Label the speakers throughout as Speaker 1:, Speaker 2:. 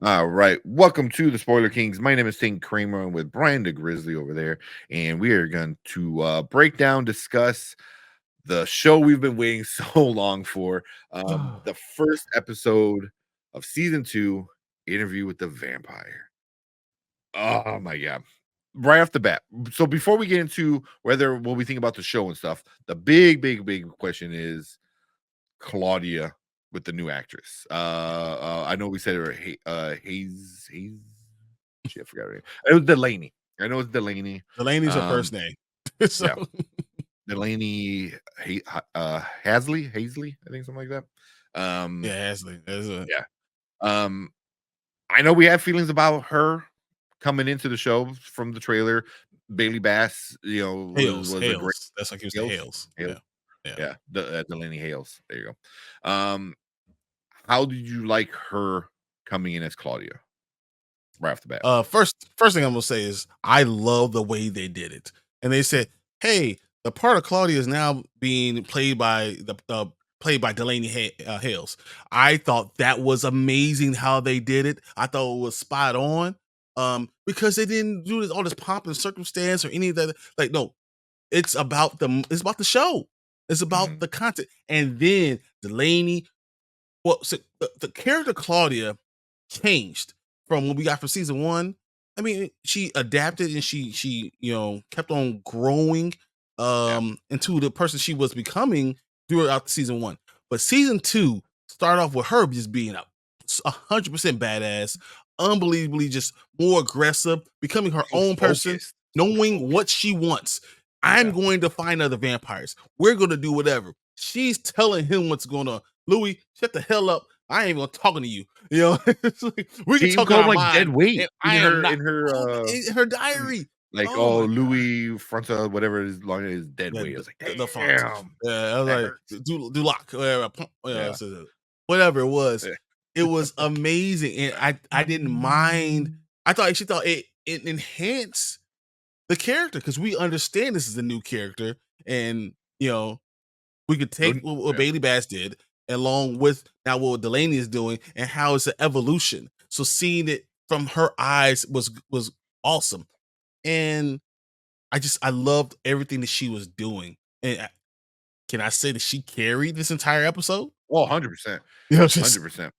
Speaker 1: All right. Welcome to the Spoiler Kings. My name is Saint Kramer and with Brian the Grizzly over there. And we are going to break down, discuss the show we've been waiting so long for. The first episode of season 2, Interview with the Vampire. Oh my god. Right off the bat. So before we get into whether what we think about the show and stuff, the big question is Claudia with the new actress. I know we said her Hayes. Shit, I forgot her name. It was Delainey. I know it's Delainey.
Speaker 2: Delainey's her first name. So
Speaker 1: Yeah, Delainey Hasley, I think something like that.
Speaker 2: yeah, Ashley.
Speaker 1: Yeah. Um, I know we have feelings about her coming into the show from the trailer. Bailey Bass, was a great
Speaker 2: Hayles. That's like he was the
Speaker 1: Hales.
Speaker 2: Hayles.
Speaker 1: Hales.
Speaker 2: Yeah. Yeah.
Speaker 1: Yeah, Delaney Hales. There you go. How did you like her coming in as Claudia right off the bat?
Speaker 2: First thing I'm gonna say is I love the way they did it. And they said, hey, the part of Claudia is now being played by Delainey Hales. I thought that was amazing how they did it. I thought it was spot on. Because they didn't do all this pomp and circumstance or any of that. Like, no, it's about the show. It's about the content. And then Delainey, well, so the character Claudia changed from what we got from season 1. I mean, she adapted and she kept on growing into the person she was becoming throughout season 1. But season 2 started off with her just being 100% badass, unbelievably just more aggressive, becoming her own person, knowing what she wants. I'm going to find other vampires. We're going to do whatever. She's telling him what's going on. Louis, shut the hell up. I ain't even talking to you. It's like, we can talk about
Speaker 1: like dead weight
Speaker 2: I am not
Speaker 1: in
Speaker 2: her diary.
Speaker 1: like Louis Fronta, whatever his line is, dead weight. I was like, damn.
Speaker 2: The font. Yeah, I was like, do lock, whatever it was. It was amazing, and I didn't mind. I actually thought it enhanced the character because we understand this is a new character, and we could take what Bailey Bass did along with now what Delainey is doing and how it's an evolution. So seeing it from her eyes was awesome, and I loved everything that she was doing. And can I say that she carried this entire episode?
Speaker 1: Well, 100%.
Speaker 2: You know,
Speaker 1: 100%.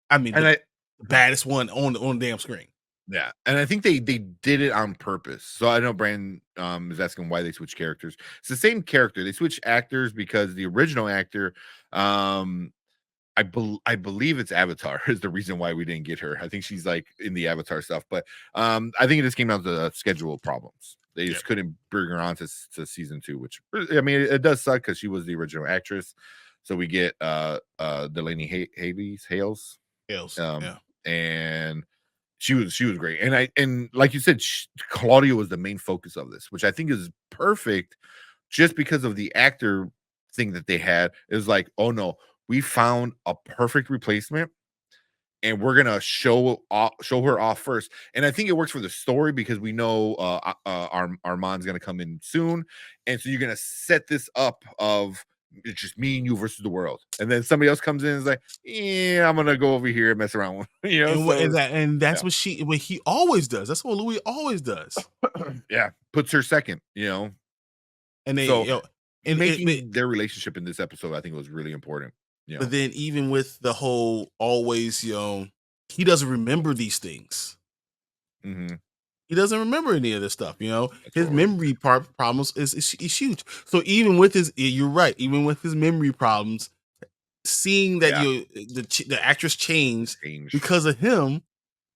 Speaker 2: I mean, the baddest one on the damn screen.
Speaker 1: Yeah, and I think they did it on purpose. So I know Brandon is asking why they switch characters. It's the same character. They switch actors because the original actor, I believe it's Avatar is the reason why we didn't get her. I think she's like in the Avatar stuff, but I think it just came down to schedule problems. They just couldn't bring her on to season 2, which I mean it does suck because she was the original actress. So we get Delainey Hales,
Speaker 2: yeah,
Speaker 1: and she was great. And like you said, Claudia was the main focus of this, which I think is perfect just because of the actor thing that they had. It was like, oh no, we found a perfect replacement and we're gonna show her off first. And I think it works for the story because we know Armand's gonna come in soon, and so you're gonna set this up of it's just me and you versus the world, and then somebody else comes in and is like, yeah, I'm gonna go over here and mess around with
Speaker 2: and that's what he always does. That's what Louis always does.
Speaker 1: Yeah, puts her second, and they and making their relationship in this episode I think was really important.
Speaker 2: But then even with the whole always, he doesn't remember these things. He doesn't remember any of this stuff. His memory problems is huge. So even with you're right. Even with his memory problems, seeing that the actress changed because of him,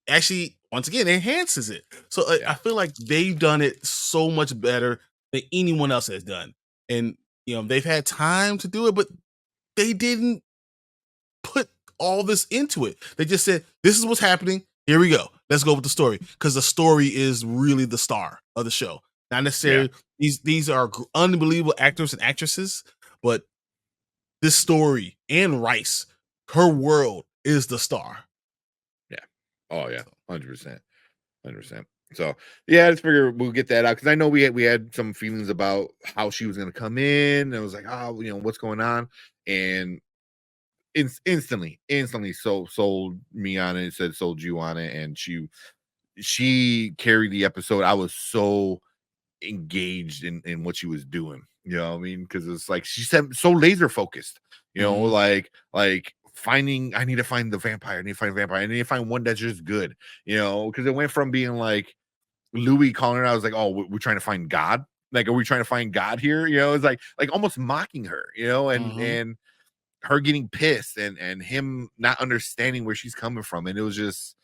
Speaker 2: actually once again enhances it. So I feel like they've done it so much better than anyone else has done. And they've had time to do it, but they didn't put all this into it. They just said, this is what's happening. Here we go. Let's go with the story. Because the story is really the star of the show. Not necessarily these are unbelievable actors and actresses, but this story and Rice, her world is the star.
Speaker 1: Yeah. Oh yeah. 100%. 100%. So yeah, I just figure we'll get that out because I know we had some feelings about how she was going to come in. And it was like, oh, what's going on? And instantly sold me on it. It said sold you on it, and she carried the episode. I was so engaged in what she was doing. You know what I mean? Because it's like she said so laser focused. You know,
Speaker 2: Mhm.
Speaker 1: like finding. I need to find the vampire. I need to find a vampire. I need to find one that's just good. You know, because it went from being like Louis calling her. I was like, oh, we're trying to find God. Like, are we trying to find God here? You know, it's like almost mocking her. You know,
Speaker 2: Mhm.
Speaker 1: and her getting pissed and him not understanding where she's coming from, and it was just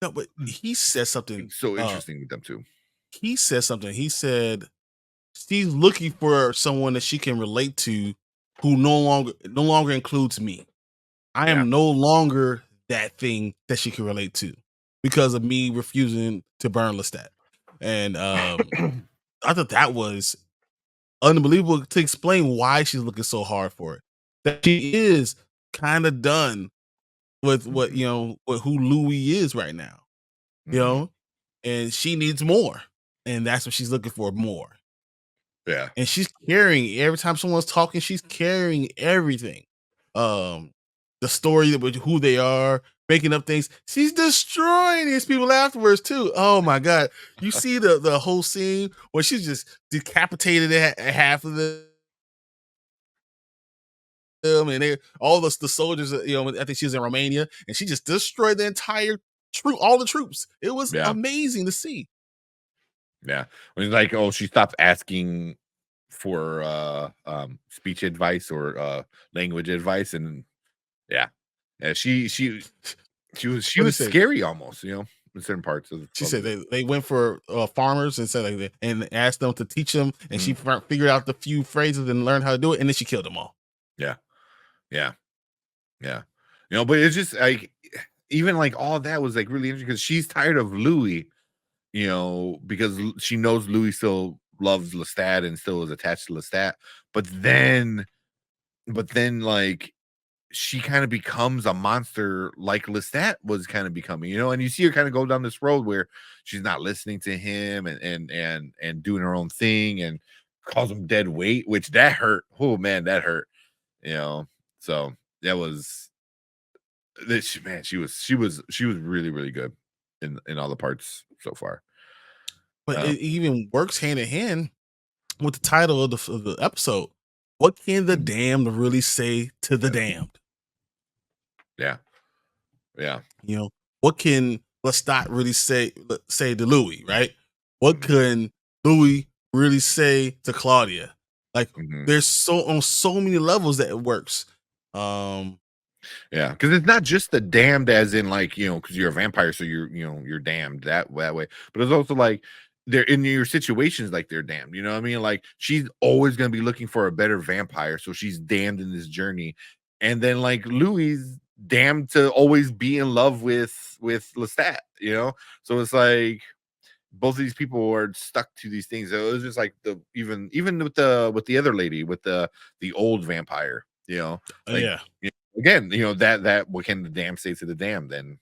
Speaker 2: No, but he said something,
Speaker 1: so interesting with them too.
Speaker 2: he said she's looking for someone that she can relate to who no longer includes me. I
Speaker 1: Yeah.
Speaker 2: am no longer that thing that she can relate to because of me refusing to burn Lestat. And I thought that was unbelievable to explain why she's looking so hard for it. That she is kind of done with what
Speaker 1: Mhm,
Speaker 2: with who Louis is right now, you
Speaker 1: mhm.
Speaker 2: know, and she needs more, and that's what she's looking for, more.
Speaker 1: Yeah.
Speaker 2: And she's carrying every time someone's talking, she's carrying everything. Um, the story with who they are, making up things. She's destroying these people afterwards too. Oh my god! You see the whole scene where she's just decapitated half of them, and they all the soldiers. I think she was in Romania, and she just destroyed the entire all the troops. It was
Speaker 1: Yeah.
Speaker 2: amazing to see.
Speaker 1: Yeah. When it's like, oh, she stopped asking for speech advice or language advice, and yeah. Yeah, she
Speaker 2: What they
Speaker 1: was
Speaker 2: say?
Speaker 1: scary almost, you know, in certain parts
Speaker 2: She
Speaker 1: of
Speaker 2: said
Speaker 1: it.
Speaker 2: they went for farmers and said like and asked them to teach them, and she
Speaker 1: Mhm.
Speaker 2: figured out the few phrases and learned how to do it, and then she killed them all.
Speaker 1: Yeah. Yeah. Yeah. You know, but it's just like even like all that was like really interesting because she's tired of Louis, you know, because she knows Louis still loves Lestat and still is attached to Lestat. But then like she kind of becomes a monster like Lestat was kind of becoming, you know, and you see her kind of go down this road where she's not listening to him and doing her own thing and calls him dead weight, which that hurt. Oh man, that hurt, you know. So that was this man, she was really, really good in all the parts so far.
Speaker 2: But
Speaker 1: Um,
Speaker 2: it even works hand in hand with the title of the episode. What can the
Speaker 1: mm,
Speaker 2: damned really say to the
Speaker 1: yeah,
Speaker 2: damned?
Speaker 1: yeah, yeah.
Speaker 2: You know, what can Lestat really say to Louis? Right? What
Speaker 1: Mhm,
Speaker 2: can Louis really say to Claudia? Like,
Speaker 1: mhm.
Speaker 2: there's on so many levels that it works. Um,
Speaker 1: Yeah, because it's not just the damned as in like, you know, because you're a vampire, so you're damned that way. But it's also like they're in your situations like they're damned. You know what I mean? Like she's always gonna be looking for a better vampire, so she's damned in this journey. And then like Louis damned to always be in love with Lestat, you know? So it's like both of these people are stuck to these things. So it was just like the even with the other lady, with the old vampire, you know, like
Speaker 2: yeah.
Speaker 1: again, you know, that what can the damn say to the damn then,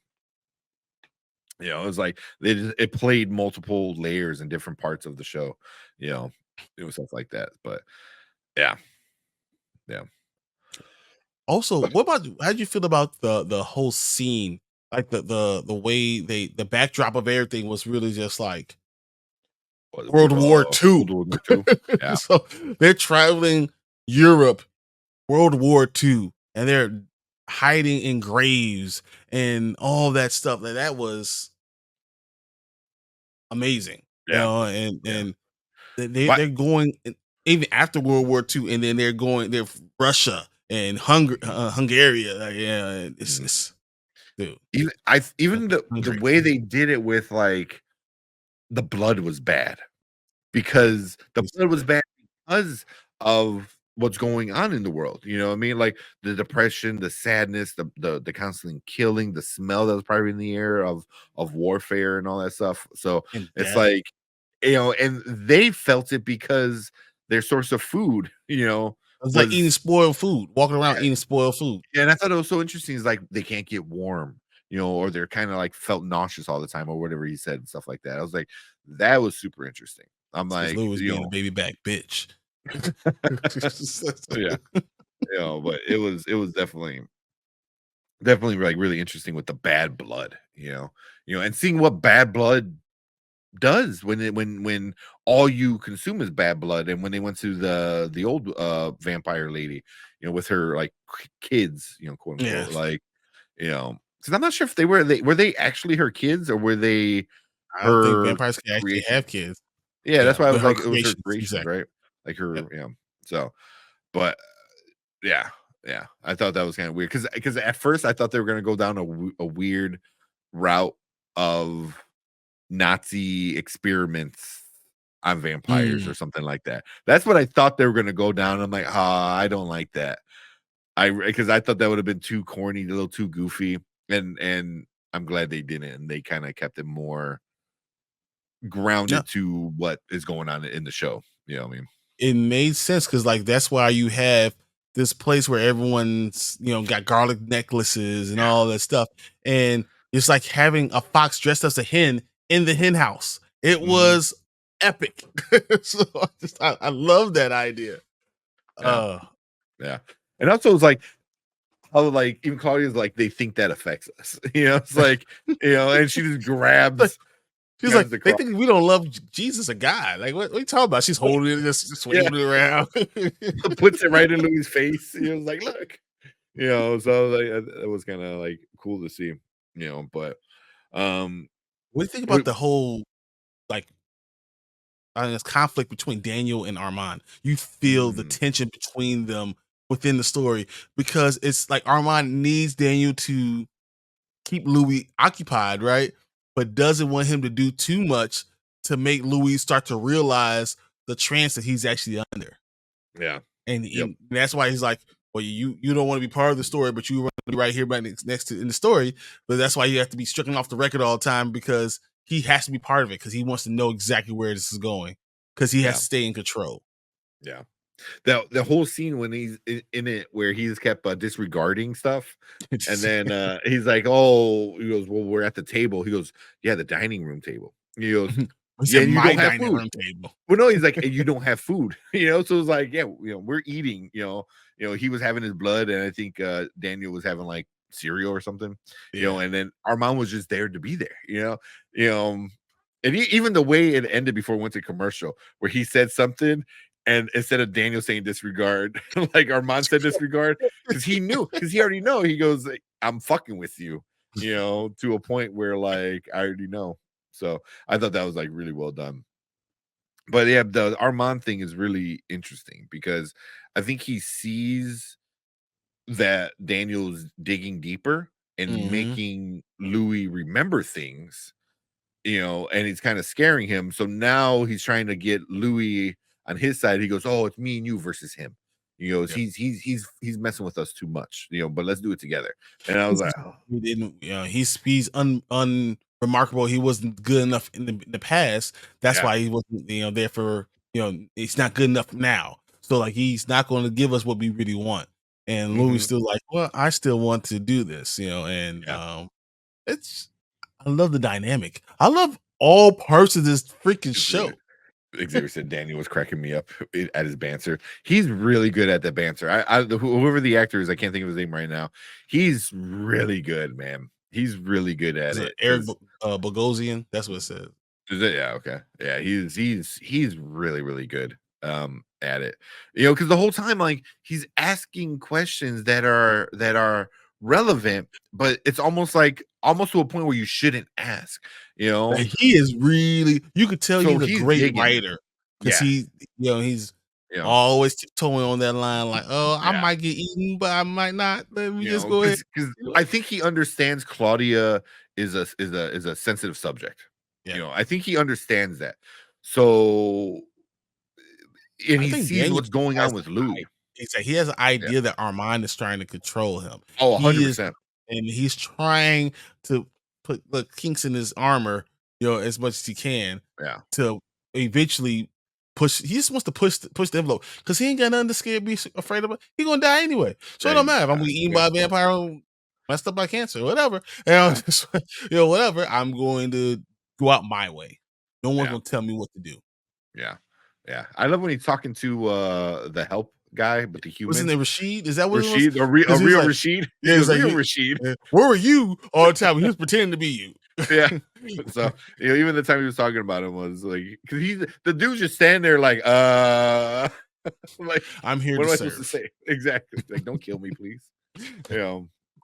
Speaker 1: you know, it was like it played multiple layers in different parts of the show, you know, it was stuff like that. But yeah, yeah.
Speaker 2: Also, what about how did you feel about the whole scene? Like the way the backdrop of everything was really just like World War
Speaker 1: World
Speaker 2: II.
Speaker 1: War II. Yeah.
Speaker 2: So they're traveling Europe, World War II, and they're hiding in graves and all that stuff. That was amazing,
Speaker 1: Yeah.
Speaker 2: and
Speaker 1: Yeah. But
Speaker 2: they're going even after World War II, and then they're Russia and Hungary. Yeah,
Speaker 1: mhm.
Speaker 2: it's dude.
Speaker 1: Even the
Speaker 2: Hungary.
Speaker 1: way they did it with like the blood was bad. Because the
Speaker 2: It's
Speaker 1: blood was
Speaker 2: good.
Speaker 1: bad because of what's going on in the world, you know what I mean? Like, the depression, the sadness, the constant killing, the smell that was probably in the air of warfare and all that stuff, so,
Speaker 2: And
Speaker 1: it's
Speaker 2: death.
Speaker 1: like, you know, and they felt it because their source of food, you know,
Speaker 2: It's like eating
Speaker 1: was
Speaker 2: spoiled food, walking around eating spoiled food.
Speaker 1: yeah, and I thought it was so interesting is, like, they can't get warm, you know, or they're kinda, like, felt nauseous all the time or whatever he said and stuff like that. I was like, "That was super interesting." I'm
Speaker 2: Because
Speaker 1: like,
Speaker 2: Lou was
Speaker 1: you
Speaker 2: being a
Speaker 1: know
Speaker 2: baby back bitch.
Speaker 1: yeah, you know, but it was definitely definitely like really interesting with the bad blood, and seeing what bad blood does when all you consume is bad blood. And when they went to the old vampire lady, with her like kids, quote
Speaker 2: Yeah,
Speaker 1: unquote, like, because I'm not sure if they actually her kids, or were they
Speaker 2: I don't think
Speaker 1: her
Speaker 2: vampires can actually
Speaker 1: creations.
Speaker 2: have kids.
Speaker 1: Yeah, that's
Speaker 2: Yeah,
Speaker 1: why I
Speaker 2: but
Speaker 1: was
Speaker 2: her
Speaker 1: like, it was her
Speaker 2: creations,
Speaker 1: creations,
Speaker 2: exactly.
Speaker 1: right? Like
Speaker 2: Yep.
Speaker 1: her, so, but yeah, yeah, I thought that was kind of weird, because at first I thought they were going to go down a weird route of Nazi experiments on vampires
Speaker 2: Mm.
Speaker 1: or something like that. That's what I thought they were gonna go down. I'm like, I don't like that. Because I thought that would have been too corny, a little too goofy, and I'm glad they didn't. And they kind of kept it more
Speaker 2: No,
Speaker 1: grounded to what is going on in the show. You know what I mean?
Speaker 2: it made sense because like that's why you have this place where everyone's got garlic necklaces and
Speaker 1: Yeah.
Speaker 2: all that stuff, and it's like having a fox dressed as a hen in the hen house. It
Speaker 1: Hmm.
Speaker 2: was epic. So I love that idea.
Speaker 1: Yeah.
Speaker 2: Uh,
Speaker 1: Yeah. And also it's like how like even Claudia's like they think that affects us. It's like, and she just
Speaker 2: She's like,
Speaker 1: grabs the
Speaker 2: they
Speaker 1: cross.
Speaker 2: think we don't love Jesus, a God. Like, what are you talking about? She's holding it, just
Speaker 1: Yeah.
Speaker 2: swinging it around.
Speaker 1: Puts it right in Louis' face. He was like, look. So like it was kind of like cool to see, but um
Speaker 2: What do you think about
Speaker 1: wait,
Speaker 2: the whole like this conflict between Daniel and Armand? You feel the
Speaker 1: mm,
Speaker 2: tension between them within the story because it's like Armand needs Daniel to keep Louis occupied, right? But doesn't want him to do too much to make Louis start to realize the trance that he's actually under.
Speaker 1: yeah,
Speaker 2: And,
Speaker 1: yep,
Speaker 2: that's why he's like, well, you don't want to be part of the story, but you want to be right here, right next to in the story. But that's why you have to be stricken off the record all the time because he has to be part of it because he wants to know exactly where this is going because he has
Speaker 1: yeah,
Speaker 2: to stay in control.
Speaker 1: yeah. The whole scene when he's in it where he's kept disregarding stuff, and then he's like, oh, he goes, well, we're at the table. He goes, yeah, the dining room table. He goes,
Speaker 2: He
Speaker 1: yeah,
Speaker 2: said,
Speaker 1: and you
Speaker 2: "My
Speaker 1: don't have
Speaker 2: dining
Speaker 1: food.
Speaker 2: room table."
Speaker 1: Well, no, he's like, and you don't have food, So it's like, yeah, we're eating, he was having his blood, and I think Daniel was having like cereal or something,
Speaker 2: Yeah.
Speaker 1: and then our mom was just there to be there, you know, and even the way it ended before it went to commercial, where he said something, and instead of Daniel saying disregard, like Armand said disregard, because he already know. He goes, like, I'm fucking with you, to a point where like I already know. So I thought that was like really well done. But yeah, the Armand thing is really interesting because I think he sees that Daniel's digging deeper and
Speaker 2: Mhm.
Speaker 1: making Louis remember things, and he's kind of scaring him. So now he's trying to get Louis on his side. He goes, "Oh, it's me and you versus him." He goes,
Speaker 2: Yep.
Speaker 1: "He's messing with us too much, but let's do it together." And I was like, "Oh,
Speaker 2: He didn't, he's unremarkable. He wasn't good enough in the past. That's
Speaker 1: yeah,
Speaker 2: why he wasn't, there for, he's not good enough now. So like he's not going to give us what we really want. And Louis
Speaker 1: mhm,
Speaker 2: still like, well, I still want to do this, and
Speaker 1: yeah."
Speaker 2: it's I love the dynamic. I love all parts of this freaking show.
Speaker 1: Xavier said Daniel was cracking me up at his banter. He's really good at the banter. Whoever the actor is, I can't think of his name right now. He's really good, man. He's really good at
Speaker 2: Is it
Speaker 1: it
Speaker 2: Eric
Speaker 1: because
Speaker 2: Bogosian? That's what it says.
Speaker 1: is it? Yeah, okay. Yeah, he's really, really good at it. Because the whole time, like, he's asking questions that are relevant, but it's almost to a point where you shouldn't ask, you know.
Speaker 2: Like, he is really, you could tell
Speaker 1: So
Speaker 2: he's a
Speaker 1: he's
Speaker 2: great
Speaker 1: digging.
Speaker 2: writer because
Speaker 1: Yeah,
Speaker 2: he's
Speaker 1: you know,
Speaker 2: always tiptoeing on that line like, "Oh, I
Speaker 1: yeah.
Speaker 2: might get eaten, but I might not. Let me just go ahead."
Speaker 1: Because
Speaker 2: You know?
Speaker 1: I think he understands Claudia is a sensitive subject.
Speaker 2: Yeah.
Speaker 1: I think he understands that. So, and
Speaker 2: I
Speaker 1: he
Speaker 2: think
Speaker 1: sees
Speaker 2: Daniel
Speaker 1: what's going
Speaker 2: has
Speaker 1: on
Speaker 2: the
Speaker 1: with Louis.
Speaker 2: he has an
Speaker 1: Yeah.
Speaker 2: idea that Armand is trying to control him.
Speaker 1: Oh,
Speaker 2: He is
Speaker 1: 100%.
Speaker 2: and he's trying to put the kinks in his armor, as much as he can
Speaker 1: Yeah.
Speaker 2: to eventually push. He just wants to push the envelope because he ain't got nothing to scare, be afraid of. He gonna die anyway, so it don't
Speaker 1: Hey,
Speaker 2: matter if I'm gonna eaten
Speaker 1: yeah.
Speaker 2: by a vampire, or messed up by cancer, whatever. And I'm
Speaker 1: Yeah.
Speaker 2: just, whatever. I'm going to go out my way. No one's
Speaker 1: Yeah.
Speaker 2: gonna tell me what to do.
Speaker 1: Yeah. Yeah. I love when he's talking to the help guy, but the
Speaker 2: Wasn't
Speaker 1: human.
Speaker 2: it Rashid? Is that what it was?
Speaker 1: Rashid, a
Speaker 2: Because he was
Speaker 1: real
Speaker 2: like,
Speaker 1: Rashid.
Speaker 2: yeah,
Speaker 1: He's a
Speaker 2: it's like,
Speaker 1: real Rashid.
Speaker 2: where were you all the time? He was pretending to be you.
Speaker 1: Yeah. So even the time he was talking about him was like, because he's the dude's just standing there like, like,
Speaker 2: I'm here
Speaker 1: what
Speaker 2: to
Speaker 1: am I supposed to
Speaker 2: serve.
Speaker 1: say? Exactly. Like, don't kill me, please.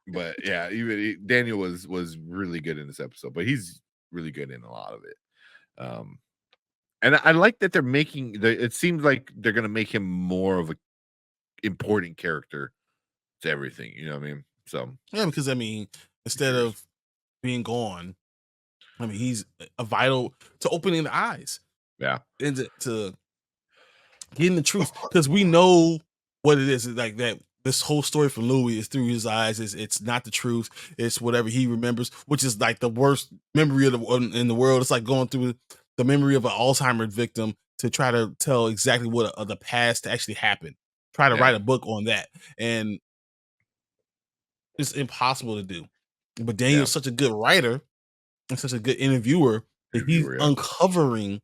Speaker 1: But yeah, even Daniel was really good in this episode, but he's really good in a lot of it. And I like that they're making it seems like they're gonna make him more of a important character to everything. You know what I mean? So
Speaker 2: Yeah, because I mean, instead of being gone, I mean, he's a vital to opening the eyes
Speaker 1: yeah,
Speaker 2: and to getting the truth, because we know what it is. It's like that. This whole story for Louis is through his eyes. It's not the truth. It's whatever he remembers, which is like the worst memory of in the world. It's like going through the memory of an Alzheimer's victim to try to tell exactly what the past actually happened. Try to
Speaker 1: yeah,
Speaker 2: write a book on that, and it's impossible to do. But
Speaker 1: yeah.
Speaker 2: Daniel's such a good writer and such a good interviewer that he's
Speaker 1: Interviewer, yeah.
Speaker 2: uncovering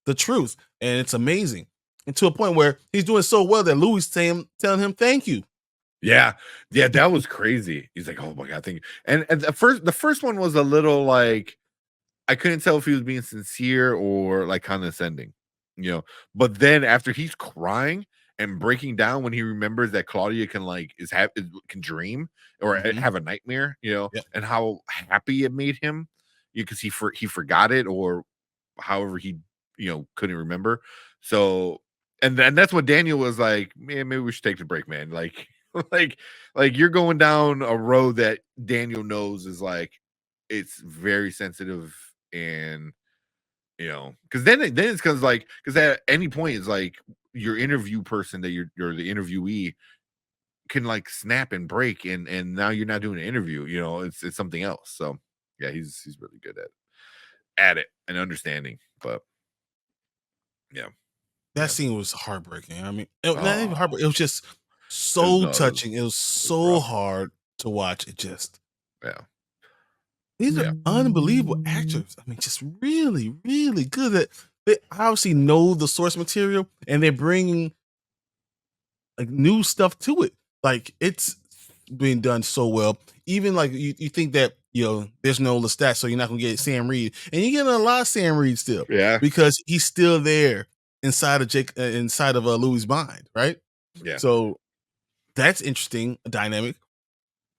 Speaker 2: the truth, and it's amazing. And to a point where he's doing so well that Louis telling him thank you.
Speaker 1: Yeah, yeah, that was crazy. He's like, "Oh my god, thank you." And the first one was a little like I couldn't tell if he was being sincere or like condescending, you know. But then after he's crying and breaking down when he remembers that Claudia can can dream or
Speaker 2: Mhm.
Speaker 1: have a nightmare,
Speaker 2: Yep.
Speaker 1: and how happy it made him, because he forgot it, or however he couldn't remember. So and then that's what Daniel was like, man, maybe we should take the break, man. Like like like you're going down a road that Daniel knows is like it's very sensitive, and because then it's because at any point it's like your interview person that you're the interviewee can like snap and break, and now you're not doing an interview, it's something else. So yeah, he's really good at it and understanding. But yeah,
Speaker 2: That
Speaker 1: yeah.
Speaker 2: scene was heartbreaking. I mean, not even
Speaker 1: Oh,
Speaker 2: heartbreaking. It was just
Speaker 1: it was
Speaker 2: so
Speaker 1: no,
Speaker 2: touching. It was
Speaker 1: it was
Speaker 2: so
Speaker 1: rough.
Speaker 2: hard to watch. It just
Speaker 1: Yeah,
Speaker 2: these are
Speaker 1: yeah,
Speaker 2: unbelievable actors. I mean, just really, really good. That they obviously know the source material and they're bringing like new stuff to it. Like it's being done so well. Even like you think that there's no Lestat, so you're not gonna get Sam Reed, and you're getting a lot of Sam Reed still
Speaker 1: yeah,
Speaker 2: because he's still there inside of inside of Louis' mind, right?
Speaker 1: yeah,
Speaker 2: So that's interesting dynamic.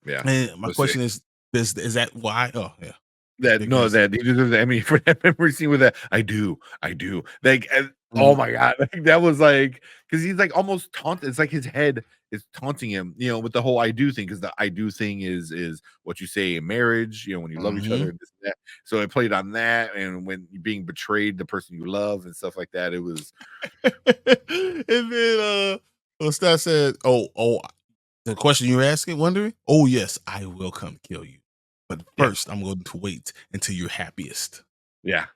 Speaker 1: yeah.
Speaker 2: And my
Speaker 1: Let's see.
Speaker 2: question is that why? Oh yeah,
Speaker 1: That
Speaker 2: Dick
Speaker 1: no,
Speaker 2: Grayson.
Speaker 1: that he deserves an Emmy for that memory scene with that. I do. Like, oh
Speaker 2: Mhm.
Speaker 1: my god, like, that was like because he's like almost taunt. It's like his head is taunting him, with the whole "I do" thing. Because the "I do" thing is what you say in marriage. When you love each other,
Speaker 2: Mhm.
Speaker 1: and this and that. So it played on that, and when you're being betrayed, the person you love, and stuff like that. It was
Speaker 2: And then Lestat said, "Oh, the question you're asking, wondering? Oh yes, I will come kill you. But
Speaker 1: yeah,
Speaker 2: first, I'm going to wait until you're happiest."
Speaker 1: yeah,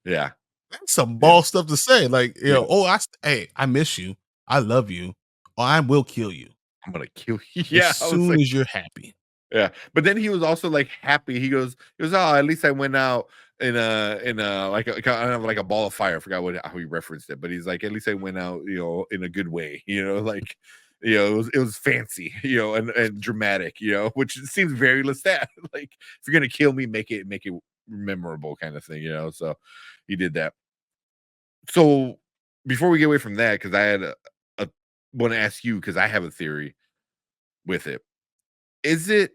Speaker 1: yeah,
Speaker 2: That's some
Speaker 1: yeah,
Speaker 2: ball stuff to say. Like,
Speaker 1: yeah.
Speaker 2: oh, hey, I miss you. I love you. Or I will kill you
Speaker 1: I'm gonna kill you.
Speaker 2: as
Speaker 1: Yeah, I was
Speaker 2: soon
Speaker 1: like.
Speaker 2: as you're happy.
Speaker 1: Yeah, but then he was also like happy. He goes, oh, at least I went out in a like a kind of like a ball of fire. I forgot how he referenced it, but he's like, at least I went out, in a good way. Like, it was fancy, and dramatic, which seems very Lestat. Like, if you're gonna kill me, make it memorable, kind of thing. So he did that. So before we get away from that, because I had a want to ask you because I have a theory with it. Is it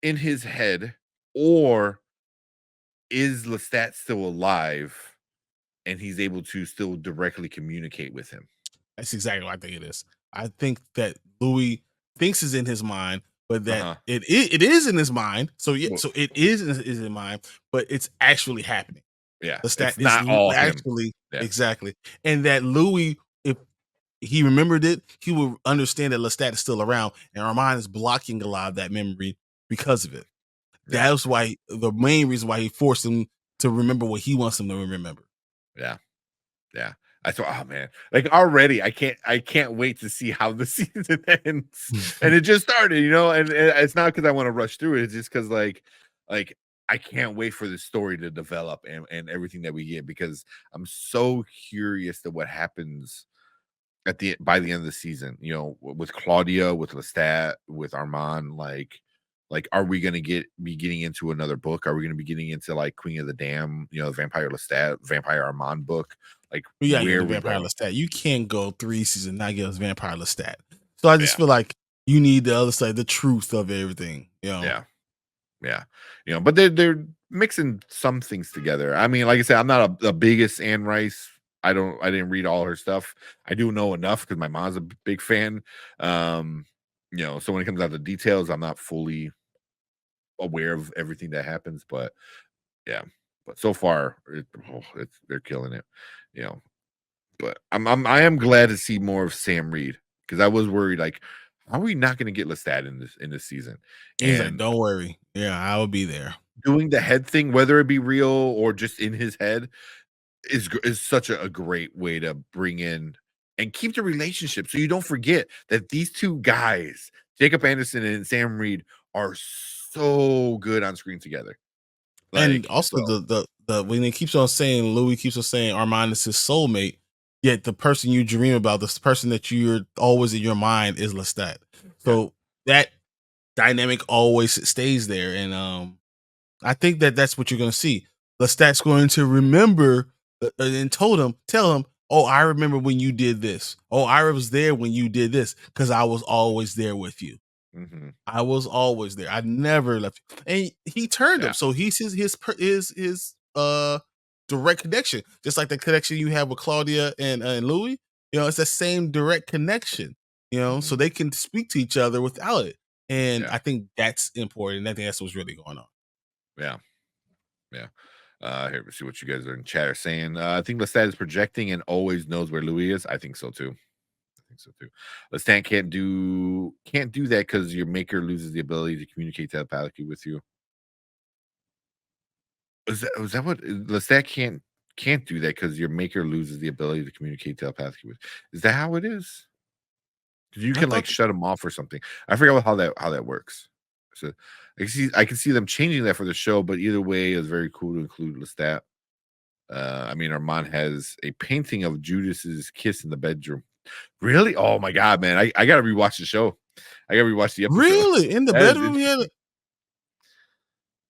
Speaker 1: in his head, or is Lestat still alive and he's able to still directly communicate with him?
Speaker 2: That's exactly what I think it is. I think that Louis thinks is in his mind, but that
Speaker 1: Uh-huh.
Speaker 2: it is in his mind. So yeah,
Speaker 1: Well,
Speaker 2: so it is in mind, but it's actually happening.
Speaker 1: yeah,
Speaker 2: The stat
Speaker 1: it's
Speaker 2: is
Speaker 1: not all him.
Speaker 2: actually
Speaker 1: Yeah,
Speaker 2: exactly, and that Louis, if he remembered it, he will understand that Lestat is still around, and Armand is blocking a lot of that memory because of it.
Speaker 1: yeah,
Speaker 2: That's why the main reason why he forced him to remember what he wants him to remember.
Speaker 1: yeah, yeah. I thought, oh man, like already, I can't wait to see how the season ends. And it just started, and it's not because I want to rush through it. It's just because like I can't wait for the story to develop and everything that we get, because I'm so curious to what happens by the end of the season, with Claudia, with Lestat, with Armand, like are we gonna be getting into another book? Are we gonna be getting into like Queen of the Dam, Vampire Lestat, Vampire Armand book? Like
Speaker 2: We gotta get
Speaker 1: where
Speaker 2: the
Speaker 1: are we
Speaker 2: Vampire
Speaker 1: going?
Speaker 2: Lestat. You can't go 3 seasons and not give us Vampire Lestat. So I just
Speaker 1: Yeah,
Speaker 2: feel like you need the other side, the truth of everything,
Speaker 1: yeah, yeah. But they're mixing some things together. I mean, like I said, I'm not a biggest Anne Rice. I didn't read all her stuff. I do know enough because my mom's a big fan. Um, so when it comes out to details, I'm not fully aware of everything that happens, but yeah. But so far, they're killing it, you know. But I am glad to see more of Sam Reed because I was worried like, how are we not going to get Lestat in this season?
Speaker 2: He's like,
Speaker 1: And
Speaker 2: "Don't worry. Yeah, I will be there."
Speaker 1: doing the head thing, whether it be real or just in his head, is such a great way to bring in and keep the relationship so you don't forget that these two guys, Jacob Anderson and Sam Reed, are so good on screen together.
Speaker 2: And
Speaker 1: Like,
Speaker 2: also
Speaker 1: so
Speaker 2: the when it keeps on saying Louis keeps on saying Armand is his soulmate, yet the person you dream about, this person that you're always in your mind is Lestat.
Speaker 1: yeah.
Speaker 2: So that dynamic always stays there, and I think that that's what you're going to see. Lestat's going to remember and tell him, "Oh, I remember when you did this. Oh, I was there when you did this because I was always there with you.
Speaker 1: Hmm.
Speaker 2: I was always there. I never left you." And he turned
Speaker 1: Yeah.
Speaker 2: him, so he's his direct connection, just like the connection you have with Claudia and Louis. It's the same direct connection. So
Speaker 1: Hmm.
Speaker 2: they can speak to each other without it. And
Speaker 1: Yeah.
Speaker 2: I think that's important. I think that's what's really going on.
Speaker 1: Yeah. Yeah. Here, let's see what you guys are in chat are saying. I think Lestat is projecting and always knows where Louis is. I think so too. I think so too. Lestat can't do that because your maker loses the ability to communicate telepathically with you. Was that what Lestat can't do that because your maker loses the ability to communicate telepathically with? Is that how it is? 'Cause you
Speaker 2: I
Speaker 1: can like
Speaker 2: thought
Speaker 1: shut them off or something. I forgot how that works. So I can see them changing that for the show, but either way, it's very cool to include Lestat. I mean, Armand has a painting of Judas's kiss in the bedroom. Really? Oh my god, man! I gotta rewatch the show. I gotta rewatch the episode.
Speaker 2: really in the
Speaker 1: That is
Speaker 2: bedroom he had
Speaker 1: interesting.
Speaker 2: it.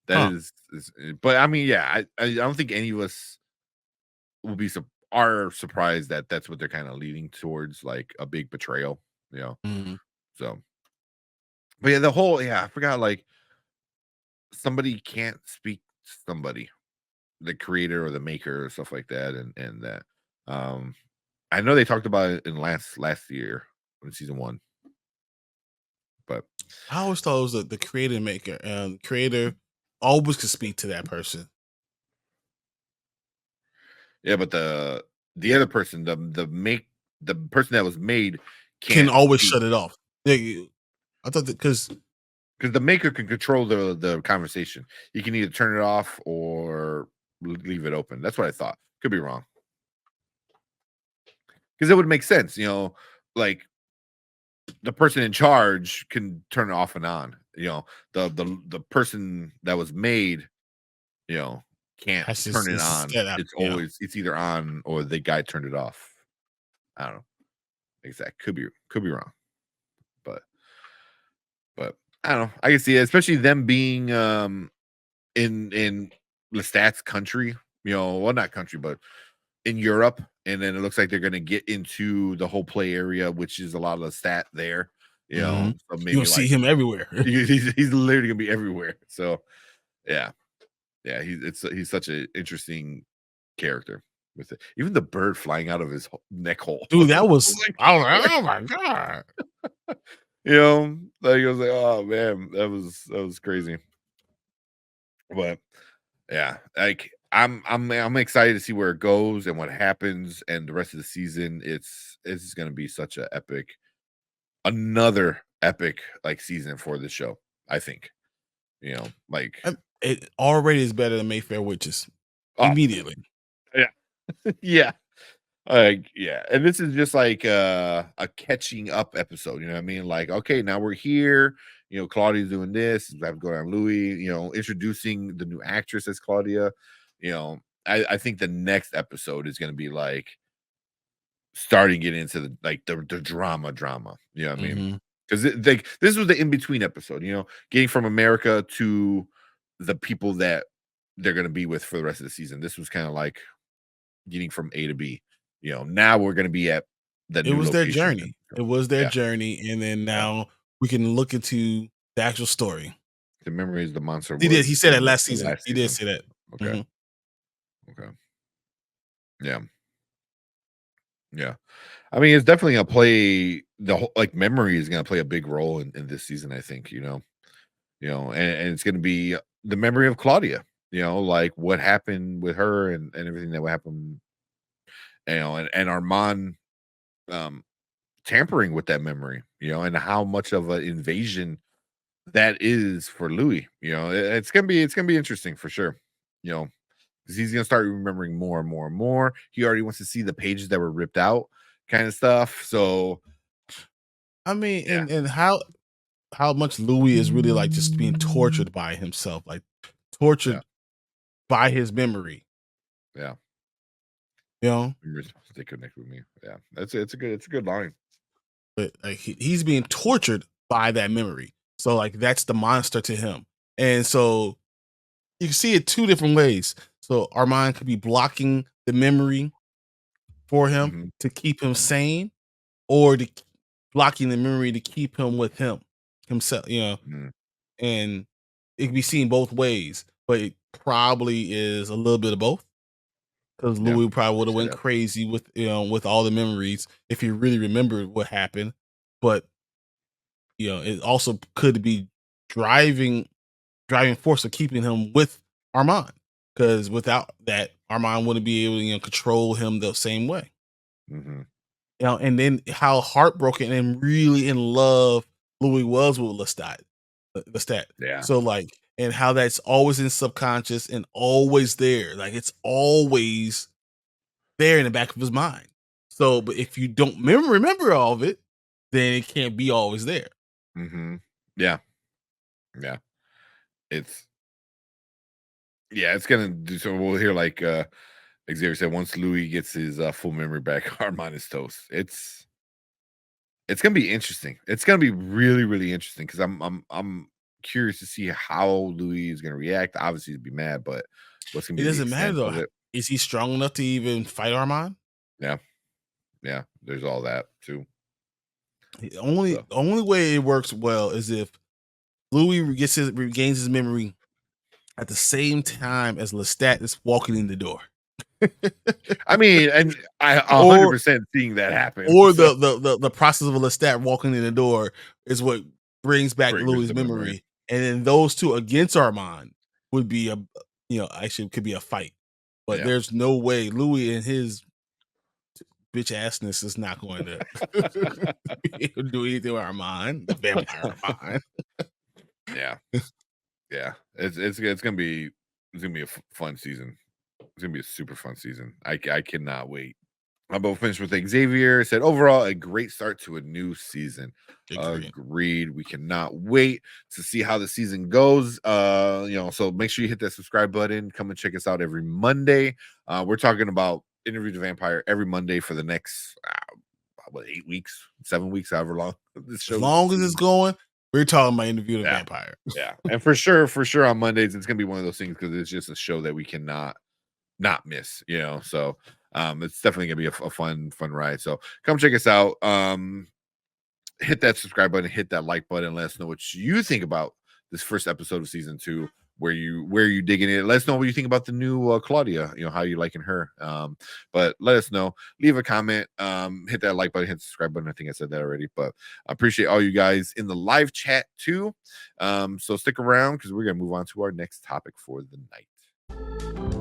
Speaker 1: That
Speaker 2: Huh.
Speaker 1: but I mean, yeah, I don't think any of us will be are surprised that that's what they're kind of leading towards, like a big betrayal, you know.
Speaker 2: Mhm.
Speaker 1: So, but yeah, the whole I forgot like somebody can't speak to somebody, the creator or the maker or stuff like that, and that. Um, I know they talked about it in last year in season one, but
Speaker 2: I always thought it was the creator maker, and creator always could speak to that person.
Speaker 1: yeah, but the other person, the person that was made
Speaker 2: Can
Speaker 1: can't
Speaker 2: always
Speaker 1: speak
Speaker 2: shut it off. I thought that because
Speaker 1: because the maker can control the conversation. He can either turn it off or leave it open. That's what I thought. Could be wrong because it would make sense, like the person in charge can turn it off and on. The person that was made, you know, can't
Speaker 2: that's
Speaker 1: turn
Speaker 2: just
Speaker 1: it
Speaker 2: it's
Speaker 1: on.
Speaker 2: set up.
Speaker 1: It's either on or the guy turned it off. I don't know. Exact. Could be wrong. But I don't know. I can see it, especially them being in Lestat's country, well not country, but in Europe. And then it looks like they're gonna get into the whole play area, which is a lot of Lestat there.
Speaker 2: Mhm.
Speaker 1: So
Speaker 2: You gonna
Speaker 1: maybe
Speaker 2: see
Speaker 1: like
Speaker 2: him everywhere.
Speaker 1: he's literally gonna be everywhere. So yeah. Yeah, he's such an interesting character with it. Even the bird flying out of his neck hole.
Speaker 2: Dude, that was
Speaker 1: Like,
Speaker 2: I was like, "Oh my god."
Speaker 1: like I was like, oh man, that was crazy. But yeah, like I'm excited to see where it goes and what happens and the rest of the season. It's gonna be such a epic, another epic like season for the show, I think. Like
Speaker 2: It already is better than Mayfair Witches.
Speaker 1: oh
Speaker 2: Immediately.
Speaker 1: yeah. Yeah. Yeah, and this is just like a catching up episode, you know what I mean? Like, okay, now we're here, Claudia's doing this, I have to go down Louis, introducing the new actress as Claudia. I think the next episode is gonna be like starting getting into the drama. You know what I mean?
Speaker 2: Mm-hmm.
Speaker 1: Because this was the in between episode. Getting from America to the people that they're going to be with for the rest of the season. This was kind of like getting from A to B. Now we're going to be at the
Speaker 2: It
Speaker 1: new
Speaker 2: was their
Speaker 1: location.
Speaker 2: journey. It was their
Speaker 1: Yeah,
Speaker 2: journey, and then
Speaker 1: yeah.
Speaker 2: now we can look into the actual story.
Speaker 1: The memories the monster
Speaker 2: He did. He
Speaker 1: was
Speaker 2: said it
Speaker 1: in
Speaker 2: last
Speaker 1: the
Speaker 2: season.
Speaker 1: last
Speaker 2: He did
Speaker 1: season.
Speaker 2: say that.
Speaker 1: Okay.
Speaker 2: Mhm.
Speaker 1: Okay. Yeah. Yeah. I mean, it's definitely gonna play the whole memory is gonna play a big role in this season, I think, and it's gonna be the memory of Claudia, like what happened with her and everything that would happen, and Armand um tampering with that memory, and how much of an invasion that is for Louis. It's gonna be interesting for sure. You know, because he's gonna start remembering more and more and more. He already wants to see the pages that were ripped out, kind of stuff. So
Speaker 2: I mean,
Speaker 1: yeah,
Speaker 2: and how much Louis is really like just being tortured by himself, like tortured
Speaker 1: yeah,
Speaker 2: by his memory.
Speaker 1: yeah.
Speaker 2: You know,
Speaker 1: You're supposed to stay connected with me. Yeah, it's a good line.
Speaker 2: but like he's being tortured by that memory. So like that's the monster to him, and so you can see it two different ways. So Armand could be blocking the memory for him
Speaker 1: Hmm.
Speaker 2: to keep him sane, or blocking the memory to keep him with himself.
Speaker 1: Hmm.
Speaker 2: And it can be seen both ways, but it probably is a little bit of both. Because
Speaker 1: Yeah,
Speaker 2: Louis probably would
Speaker 1: I'd
Speaker 2: have
Speaker 1: say
Speaker 2: went
Speaker 1: that.
Speaker 2: crazy with all the memories if he really remembered what happened. But it also could be driving driving force of keeping him with Armand. Because without that, Armand wouldn't be able to control him the same way.
Speaker 1: Hmm.
Speaker 2: And then how heartbroken and really in love Louis was with Lestat.
Speaker 1: Yeah.
Speaker 2: So like, and how that's always in subconscious and always there. Like it's always there in the back of his mind. So, but if you don't remember all of it, then it can't be always there.
Speaker 1: Hmm. Yeah. Yeah. It's it's gonna do so. We'll hear Xavier said once Louis gets his full memory back, Armand is toast. It's gonna be interesting. It's gonna be really, really interesting because I'm curious to see how Louis is gonna react. Obviously, he'd be mad, but what's gonna
Speaker 2: It
Speaker 1: be the
Speaker 2: doesn't matter
Speaker 1: extent
Speaker 2: though.
Speaker 1: of it?
Speaker 2: Is he strong enough to even fight Armand?
Speaker 1: Yeah, yeah. There's all that too.
Speaker 2: The only
Speaker 1: So
Speaker 2: the only way it works well is if Louis regains his memory at the same time as Lestat is walking in the door.
Speaker 1: I mean, and I
Speaker 2: or
Speaker 1: 100% seeing that happen.
Speaker 2: or
Speaker 1: So
Speaker 2: the process of Lestat walking in the door is what brings back
Speaker 1: triggers
Speaker 2: Louis'
Speaker 1: the memory.
Speaker 2: memory. And then those two against Armand would be actually could be a fight. But
Speaker 1: Yeah.
Speaker 2: there's no way Louis and his bitch assness is not going to do anything with Armand, the vampire Armand.
Speaker 1: Yeah. Yeah. It's gonna be a fun season. It's gonna be a super fun season. I cannot wait. I'm about finished with Xavier. Said overall a great start to a new season.
Speaker 2: Agreed.
Speaker 1: Agreed. We cannot wait to see how the season goes. So make sure you hit that subscribe button. Come and check us out every Monday. We're talking about Interview the Vampire every Monday for the next 8 weeks, 7 weeks, however long this
Speaker 2: As
Speaker 1: show.
Speaker 2: long as it's going, we're talking about Interview the
Speaker 1: Yeah,
Speaker 2: Vampire.
Speaker 1: yeah, and for sure on Mondays it's gonna be one of those things because it's just a show that we cannot not miss. So it's definitely gonna be a fun ride. So come check us out. Hit that subscribe button, hit that like button, let us know what you think about this first episode of season 2. Where you digging it? Let us know what you think about the new Claudia. How you liking her. But let us know. Leave a comment. Hit that like button, hit the subscribe button. I think I said that already, but I appreciate all you guys in the live chat too. So stick around because we're gonna move on to our next topic for the night.